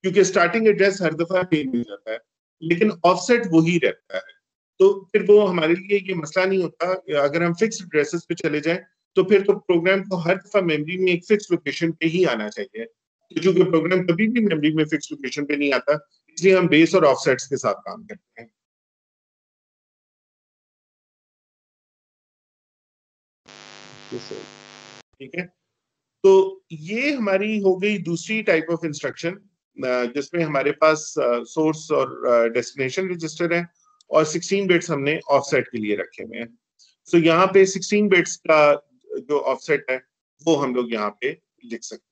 क्योंकि स्टार्टिंग एड्रेस हर दफा चेंज हो जाता है लेकिन ऑफसेट वही रहता है। तो फिर वो हमारे लिए ये मसला नहीं होता। अगर हम फिक्स एड्रेसेस पे चले जाएं तो फिर तो प्रोग्राम को हर दफा मेमोरी में एक फिक्स लोकेशन पे ही आना चाहिए, तो चूंकि प्रोग्राम कभी भी मेमोरी में फिक्स लोकेशन पे नहीं आता, इसलिए हम बेस और ऑफसेट्स के साथ काम करते हैं। ठीक है, तो ये हमारी हो गई दूसरी टाइप ऑफ इंस्ट्रक्शन, जिसमें हमारे पास सोर्स और डेस्टिनेशन रजिस्टर है और 16 बिट्स हमने ऑफसेट के लिए रखे हुए हैं। सो यहाँ पे 16 बिट्स का जो ऑफसेट है वो हम लोग यहाँ पे लिख सकते हैं।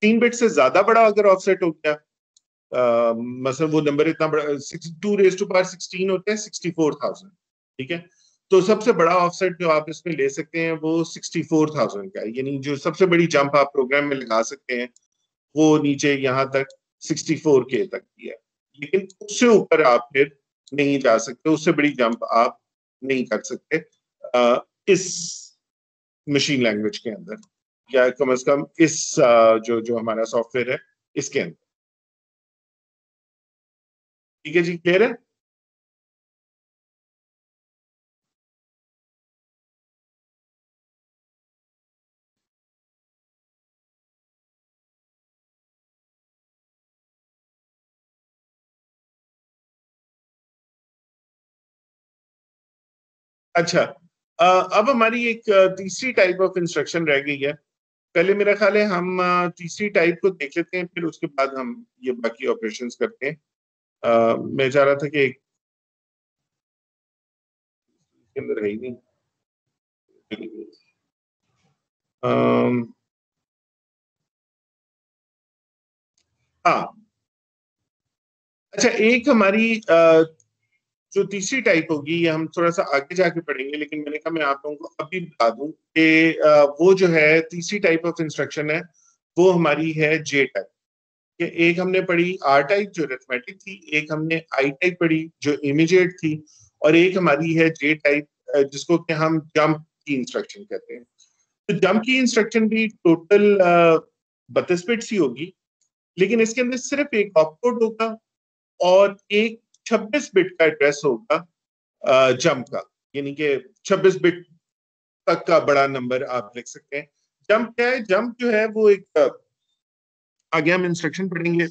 3 बिट से ज्यादा बड़ा अगर ऑफसेट हो गया, मतलब वो नंबर इतना बड़ा 2⁻16 होता है 64,000, ठीक है। तो सबसे बड़ा ऑफसेट जो आप इसमें ले सकते हैं वो 64,000 का है, यानी जो सबसे बड़ी जंप आप प्रोग्राम में लगा सकते हैं वो नीचे यहाँ तक 64K तक की है, लेकिन उससे ऊपर आप फिर नहीं जा सकते, उससे बड़ी जंप आप नहीं कर सकते इस मशीन लैंग्वेज के अंदर, या कम से कम इस जो जो हमारा सॉफ्टवेयर है इसके अंदर। ठीक है जी, क्लियर है? अच्छा, अब हमारी एक तीसरी टाइप ऑफ इंस्ट्रक्शन रह गई है। पहले मेरा ख्याल है हम तीसरी टाइप को देख लेते हैं, फिर उसके बाद हम ये बाकी ऑपरेशंस करते हैं। मैं चाह रहा था कि एक के अंदर है ही नहीं। हाँ, अच्छा, एक हमारी जो तीसरी टाइप होगी ये हम थोड़ा सा आगे जाके पढ़ेंगे, लेकिन मैंने कहा मैं आप लोगों को अभी बता दूं कि वो जो है तीसरी टाइप ऑफ इंस्ट्रक्शन है वो हमारी है जे टाइप। एक हमने पढ़ी आर टाइप जो अरिथमेटिक थी, एक हमने आई टाइप पढ़ी जो इमीडिएट थी, और एक हमारी है जे टाइप जिसको कि हम जंप की इंस्ट्रक्शन कहते हैं। तो जंप की इंस्ट्रक्शन भी टोटल 32 बिट्स ही होगी, लेकिन इसके अंदर सिर्फ एक ऑपकोड होगा और एक 26 बिट का एड्रेस होगा जंप का, यानी कि 26 बिट तक का बड़ा नंबर आप लिख सकते हैं। जंप क्या है? जंप जो है वो एक आगे हम इंस्ट्रक्शन पढ़ेंगे,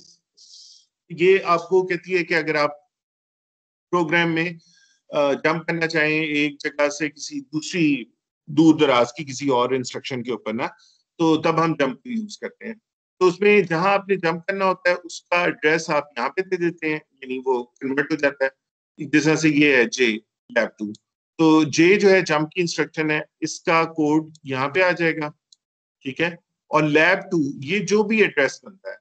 ये आपको कहती है कि अगर आप प्रोग्राम में जंप करना चाहें एक जगह से किसी दूसरी दूर दराज की किसी और इंस्ट्रक्शन के ऊपर ना, तो तब हम जंप यूज करते हैं। तो उसमें जहां आपने जंप करना होता है उसका एड्रेस आप यहाँ पे दे देते हैं, यानी वो कन्वर्ट हो जाता है। जैसा से ये है जे लैब 2, तो जे जो है जंप की इंस्ट्रक्शन है, इसका कोड यहाँ पे आ जाएगा, ठीक है। और लैब 2 ये जो भी एड्रेस बनता है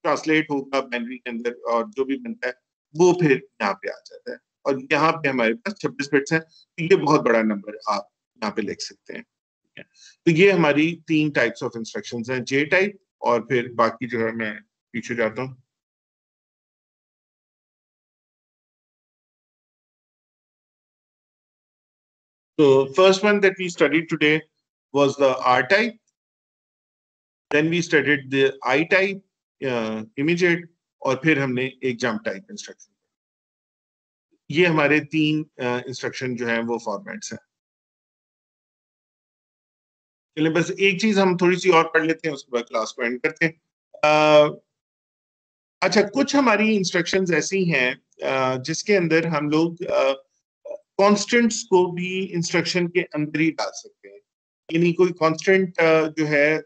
ट्रांसलेट होगा बाइनरी के अंदर और जो भी बनता है वो फिर यहाँ पे आ जाता है, और यहाँ पे हमारे पास 26 बिट्स हैं, तो ये बहुत बड़ा नंबर आप यहाँ पे लिख सकते हैं। तो ये हमारी 3 टाइप्स ऑफ इंस्ट्रक्शंस हैं, जे टाइप, और फिर बाकी जो है मैं पीछे जाता हूँ। तो first one that we studied today was the R type, then we studied the I type immediate, और फिर हमने एक जंप टाइप इंस्ट्रक्शन। ये हमारे 3 इंस्ट्रक्शन जो हैं वो फॉर्मेट्स हैं। चलिए बस एक चीज हम थोड़ी सी और पढ़ लेते हैं, उसके बाद क्लास को एंड करते हैं। अच्छा, कुछ हमारी इंस्ट्रक्शंस ऐसी हैं जिसके अंदर हम लोग कॉन्स्टेंट्स को भी इंस्ट्रक्शन के अंदर ही डाल सकते हैं, यानी कोई कांस्टेंट जो है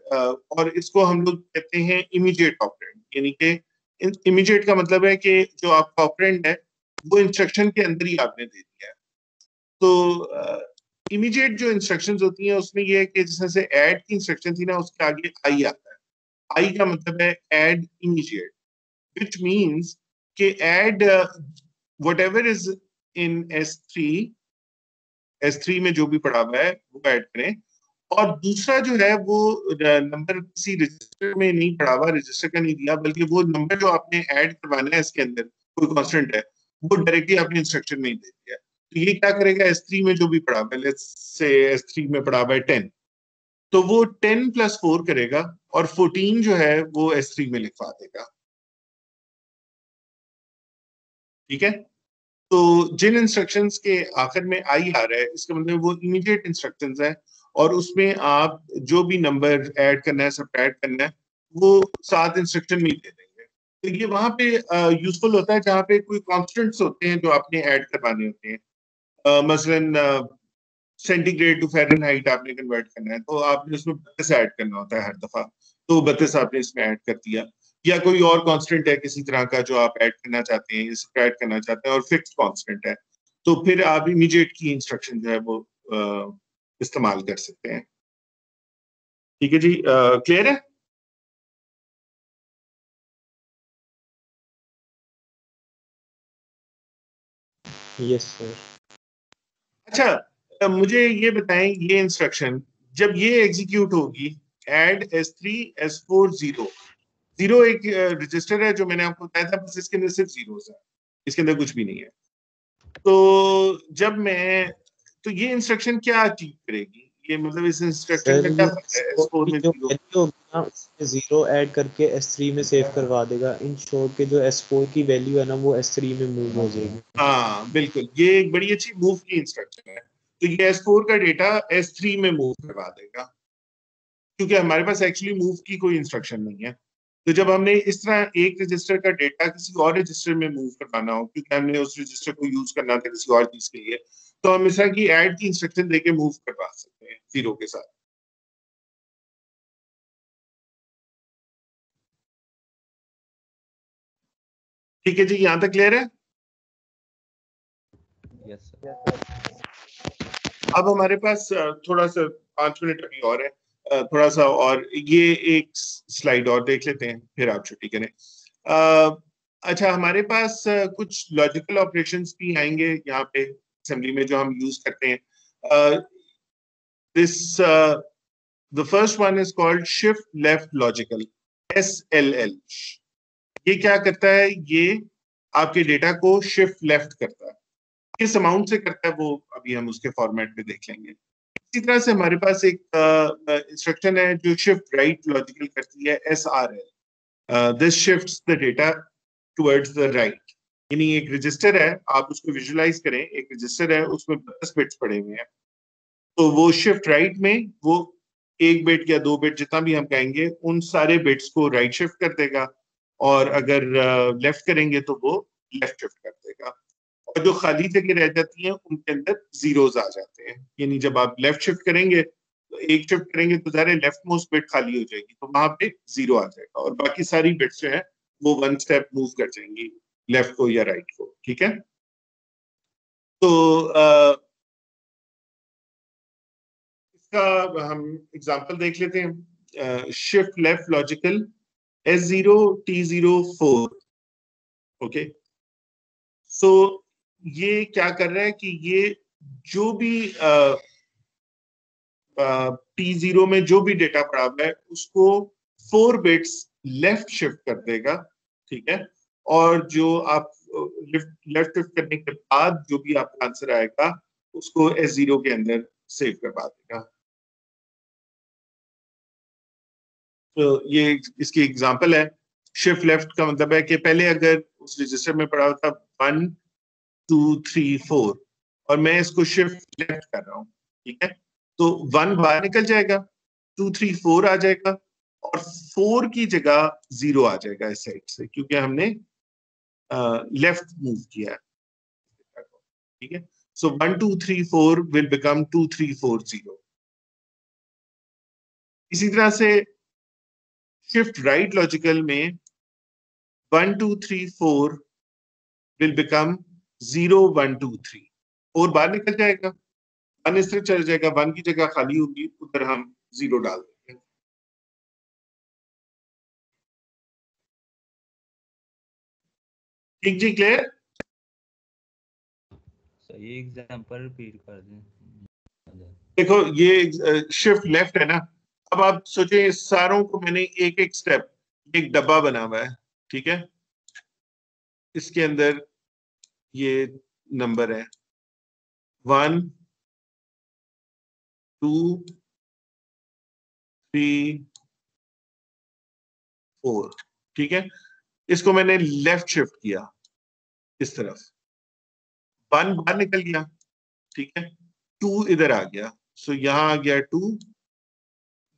और इसको हम लोग कहते हैं इमीडिएट ऑपरेंड, यानी कि इमीडिएट का मतलब है कि जो आपका ऑपरेंड है वो इंस्ट्रक्शन के अंदर ही आपने दे दिया है। तो इमीडिएट जो इंस्ट्रक्शंस होती हैं उसमें ये है कि जैसे से ऐड की इंस्ट्रक्शन थी ना, उसके आगे आई आता है। आई का मतलब है ऐड इमीडिएट, which means कि add whatever is in S3 में जो भी पड़ा हुआ है वो ऐड करें, और दूसरा जो है वो नंबर किसी रजिस्टर में नहीं पड़ा हुआ, रजिस्टर का नहीं दिया, बल्कि वो नंबर जो आपने ऐड करवाना है इसके अंदर कोई कांस्टेंट है वो डायरेक्टली आपने इंस्ट्रक्शन में ही दे दिया। तो ये क्या करेगा, S3 में जो भी पड़ा हुआ है, लेट्स से S3 में पड़ा हुआ है 10, तो वो 10 + 4 करेगा और 14 जो है वो S3 में लिखवा देगा, ठीक है। तो जिन इंस्ट्रक्शंस के आखिर में आई आ रहा है इसका मतलब वो इमीडिएट इंस्ट्रक्शंस है, और उसमें आप जो भी नंबर ऐड करना है सबट्रैक्ट करना है वो साथ इंस्ट्रक्शन में ही दे देंगे। तो ये वहां पे यूजफुल होता है जहाँ पे कोई कॉन्स्टेंट्स होते हैं जो आपने ऐड करवाने होते हैं। मसलन सेंटीग्रेड टू फ़ारेनहाइट आपने कन्वर्ट करना है, तो आपने उसमें 32 ऐड करना होता है हर दफा, तो 32 आपने इसमें ऐड कर दिया। या कोई और कांस्टेंट है किसी तरह का जो आप ऐड करना चाहते हैं, सब्ट्रैक्ट करना चाहते हैं और फिक्स्ड कांस्टेंट है, तो फिर आप इमीडिएट की इंस्ट्रक्शन जो है वो इस्तेमाल कर सकते हैं। ठीक है जी, क्लियर है? Yes sir. अच्छा, मुझे ये बताएं, ये इंस्ट्रक्शन जब ये एग्जीक्यूट होगी, ऐड S3 S4 0 0 एक रजिस्टर है जो मैंने आपको बताया था, बस इसके अंदर सिर्फ जीरोस है, इसके अंदर कुछ भी नहीं है। तो जब मैं, तो ये इंस्ट्रक्शन क्या अचीव करेगी? ये मतलब इस इंस्ट्रक्शन सर का क्या ये फायदा है? S4 S4 की में जो 0 वैल्यू होगी ना उसमें 0 ऐड करके S3 में सेव करवा देगा। इन शॉर्ट के जो S4 की वैल्यू है ना वो S3 में मूव हो जाएगी। हाँ बिल्कुल, ये एक बड़ी अच्छी मूव की इंस्ट्रक्शन है। तो ये S4 का डेटा S3 में मूव करवा देगा, क्योंकि हमारे पास एक्चुअली मूव की कोई इंस्ट्रक्शन नहीं है। तो जब हमने इस तरह एक रजिस्टर का डेटा किसी और रजिस्टर में मूव करवाना हो, क्योंकि हमने उस रजिस्टर को यूज करना था किसी और चीज के लिए, तो हम इस तरह की ऐड की इंस्ट्रक्शन देके मूव करवा सकते हैं 0 के साथ। ठीक है जी, यहां तक क्लियर है? Yes sir. अब हमारे पास थोड़ा सा 5 मिनट अभी और है, थोड़ा सा और ये एक स्लाइड और देख लेते हैं, फिर आप छुट्टी करें। अच्छा, हमारे पास कुछ लॉजिकल ऑपरेशंस भी आएंगे यहाँ पे असेंबली में जो हम यूज करते हैं। This the first one is called shift left logical, SLL। ये क्या करता है? ये आपके डेटा को शिफ्ट लेफ्ट करता है। किस अमाउंट से करता है वो अभी हम उसके फॉर्मेट में देख लेंगे। इसी तरह से हमारे पास एक इंस्ट्रक्शन है जो शिफ्ट राइट लॉजिकल करती है, SRL। This shifts the data towards the right. यानी एक रजिस्टर है, आप उसको विजुलाइज करें, एक रजिस्टर है उसमें 10 बिट्स पड़े हुए हैं, तो वो शिफ्ट राइट में वो 1 बिट या 2 बिट जितना भी हम कहेंगे उन सारे बिट्स को राइट शिफ्ट कर देगा, और अगर लेफ्ट करेंगे तो वो लेफ्ट शिफ्ट कर देगा। और जो खाली जगह रह जाती हैं उनके अंदर जीरोस आ जाते हैं। यानी जब आप लेफ्ट शिफ्ट करेंगे तो एक शिफ्ट करेंगे तो सारे लेफ्ट मोस्ट बिट खाली हो जाएगी, तो वहां पे 0 आ जाएगा, और बाकी सारी बिट्स जो है वो 1 स्टेप मूव कर जाएंगी, लेफ्ट को या राइट को। ठीक है, तो इसका हम एग्जांपल देख लेते हैं। Shift left logical S0 T0 4। Okay, so ये क्या कर रहा है कि ये जो भी T0 में जो भी डेटा पड़ा हुआ है उसको 4 बिट्स लेफ्ट शिफ्ट कर देगा। ठीक है, और जो आप लेफ्ट शिफ्ट करने के बाद जो भी आपका आंसर आएगा उसको S0 के अंदर सेव करवा देगा। तो ये इसकी एग्जांपल है। शिफ्ट लेफ्ट का मतलब है कि पहले अगर उस रजिस्टर में पड़ा हुआ था 1 2 3 4 और मैं इसको शिफ्ट लेफ्ट कर रहा हूँ, ठीक है, तो 1 बाहर निकल जाएगा, 2 3 4 आ जाएगा, और 4 की जगह 0 आ जाएगा इस साइड से, क्योंकि हमने लेफ्ट मूव किया है। ठीक है, सो 1 2 3 4 विल बिकम 2 3 4 0। इसी तरह से शिफ्ट राइट लॉजिकल में 1 2 3 4 विल बिकम 0 1 2 3। 4 बाहर निकल जाएगा, 1 इस तरह चल जाएगा, 1 की जगह खाली होगी, उधर हम 0 डाल देंगे। ठीक जी, क्लियर? सही एग्जांपल रिपीट कर दें। देखो ये शिफ्ट लेफ्ट है ना, अब आप सोचिए सारों को मैंने एक एक स्टेप, एक डब्बा बना हुआ है, ठीक है, इसके अंदर ये नंबर है 1 2 3 4। ठीक है, इसको मैंने लेफ्ट शिफ्ट किया इस तरफ, 1 बाहर निकल गया, ठीक है, 2 इधर आ गया, सो यहां आ गया 2,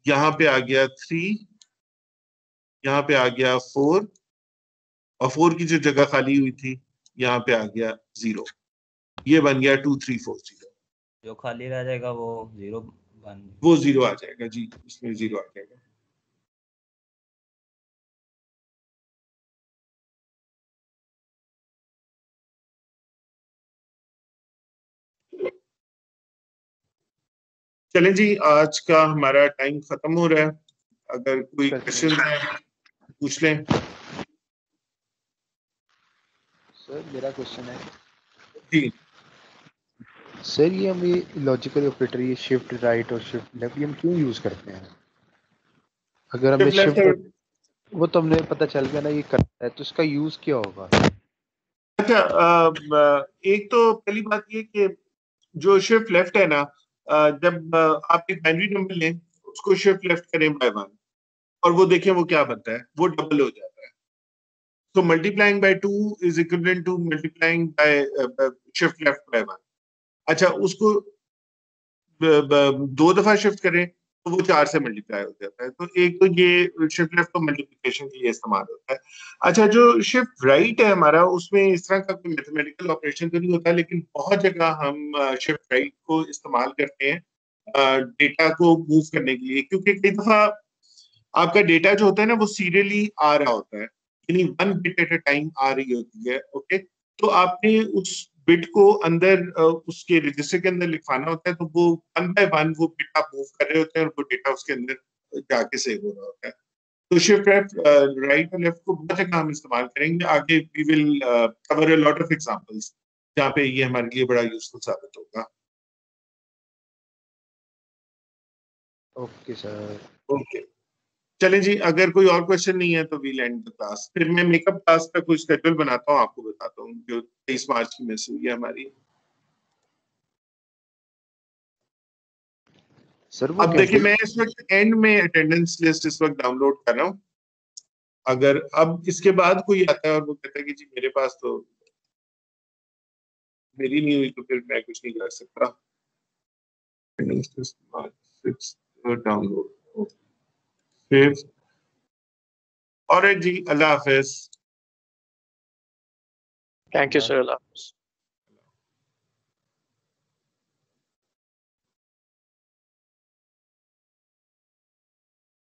यहां पे आ गया 3, यहां पे आ गया 4, और 4 की जो जगह खाली हुई थी यहाँ पे आ गया 0। ये बन गया 2 3 4 0। जो खाली रह जाएगा वो 0 बन वो 0 आ जाएगा जी, इसमें 0 आ जाएगा। चलें जी, आज का हमारा टाइम खत्म हो रहा है। अगर कोई क्वेश्चन है पूछ लें। सर मेरा क्वेश्चन है जी सर, ये हम ये लॉजिकल ऑपरेटर, ये शिफ्ट राइट और शिफ्ट लेफ्ट, ये हम क्यों यूज करते हैं? अगर हमें लेफ्ट शिफ्ट, वो तो हमने पता चल गया ना ये करता है, तो इसका यूज क्या होगा? अच्छा, एक तो पहली बात ये कि जो शिफ्ट लेफ्ट है ना, जब आप एक बाइनरी नंबर लें उसको शिफ्ट लेफ्ट करें बाय 1 और वो देखें वो क्या बनता है, वो डबल हो जाता है। तो multiplying by 2 is equivalent to multiplying by shift left by 1। अच्छा, उसको 2 दफा शिफ्ट करें तो वो 4 से मल्टीप्लाई हो जाता है। तो एक तो ये शिफ्ट लेफ्ट तो मल्टीप्लिकेशन के लिए इस्तेमाल होता है। अच्छा, जो शिफ्ट राइट है हमारा, उसमें इस तरह का कोई मैथमेटिकल ऑपरेशन तो नहीं होता, लेकिन बहुत जगह हम शिफ्ट राइट को इस्तेमाल करते हैं डेटा को मूव करने के लिए, क्योंकि कई दफा आपका डेटा जो होता है ना वो सीरियली आ रहा होता है, यानी 1 बिट एट अ टाइम आ रही होती है। ओके, तो आपने उस बिट को अंदर उसके रजिस्टर के अंदर लिखवाना होता है, तो वो 1 बाय 1 वो बिट आप मूव कर रहे होते हैं और वो डेटा उसके अंदर जाके सेव हो रहा होता है। तो शिफ्ट लेफ्ट राइट और लेफ्ट को बहुत जगह हम इस्तेमाल करेंगे आगे। We will cover a lot of examples जहाँ पे ये हमारे लिए बड़ा यूजफुल साबित होगा। Okay sir. ओके, चलें जी, अगर कोई और क्वेश्चन नहीं है तो वील एंड द क्लास। फिर मैं मेकअप क्लास का कुछ शेड्यूल बनाता हूँ, आपको बताता हूँ, जो 23 मार्च की मिस हुई है हमारी। सर वो अब देखिए, मैं इस वक्त एंड में अटेंडेंस लिस्ट इस वक्त डाउनलोड कर रहा हूँ। अगर अब इसके बाद कोई आता है और वो कहता है कि जी मेरे पास तो मेरी नहीं हुई, तो फिर मैं कुछ नहीं कर सकता। अटेंडेंस लिस्ट डाउनलोड फिर, और जी अल्लाह हाफिज। Thank you sir.